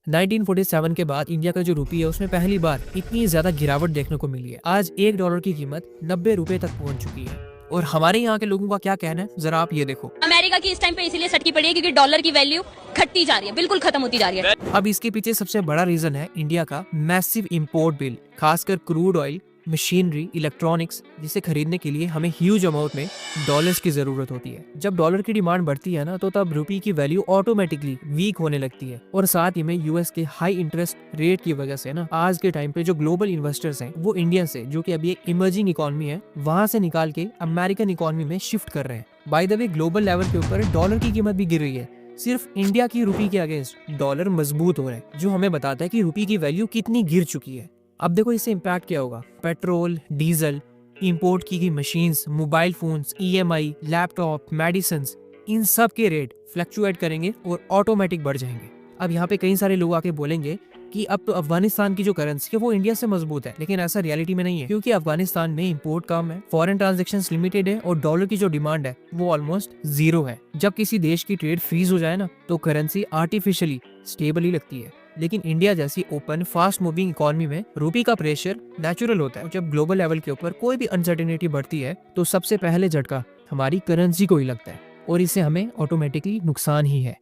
1947 के बाद इंडिया का जो रुपया है उसमें पहली बार इतनी ज्यादा गिरावट देखने को मिली है। आज $1 की कीमत 90 रुपए तक पहुंच चुकी है। और हमारे यहाँ के लोगों का क्या कहना है, जरा आप ये देखो। अमेरिका की इस टाइम पे इसीलिए सटकी पड़ी है क्योंकि डॉलर की वैल्यू घटती जा रही है, बिल्कुल खत्म होती जा रही है। अब इसके पीछे सबसे बड़ा रीजन है इंडिया का मैसिव इंपोर्ट बिल, खासकर क्रूड ऑयल, मशीनरी, इलेक्ट्रॉनिक्स, जिसे खरीदने के लिए हमें ह्यूज अमाउंट में डॉलर्स की जरूरत होती है। जब डॉलर की डिमांड बढ़ती है ना, तो तब रुपये की वैल्यू ऑटोमेटिकली वीक होने लगती है। और साथ ही में यूएस के हाई इंटरेस्ट रेट की वजह से ना आज के टाइम पे जो ग्लोबल इन्वेस्टर्स हैं वो इंडिया से, जो कि अभी एक इमर्जिंग इकोनॉमी है, वहां से निकाल के अमेरिकन इकोनॉमी में शिफ्ट कर रहे हैं। By the way, global level के ऊपर डॉलर की कीमत भी गिर रही है। सिर्फ इंडिया की रुपये के अगेंस्ट डॉलर मजबूत हो रहा है, जो हमें बताता है कि रुपये की वैल्यू कितनी गिर चुकी है। अब देखो इससे इम्पैक्ट क्या होगा। पेट्रोल, डीजल, इंपोर्ट की गई machines, mobile phones, EMI, laptop, medicine, इन सब के रेट फ्लक्चुएट करेंगे और ऑटोमेटिक बढ़ जाएंगे। अब यहाँ पे कई सारे लोग आके बोलेंगे कि अब तो अफगानिस्तान की जो करेंसी है वो इंडिया से मजबूत है, लेकिन ऐसा रियलिटी में नहीं है, क्योंकि अफगानिस्तान में इंपोर्ट कम है, फॉरेन ट्रांजैक्शंस लिमिटेड है और डॉलर की जो डिमांड है वो ऑलमोस्ट जीरो है। जब किसी देश की ट्रेड फ्रीज हो जाए ना, तो करेंसी आर्टिफिशियली स्टेबल ही लगती है। लेकिन इंडिया जैसी ओपन फास्ट मूविंग इकोनॉमी में रुपये का प्रेशर नेचुरल होता है। जब ग्लोबल लेवल के ऊपर कोई भी अनसर्टेनिटी बढ़ती है तो सबसे पहले झटका हमारी करेंसी को ही लगता है, और इससे हमें ऑटोमेटिकली नुकसान ही है।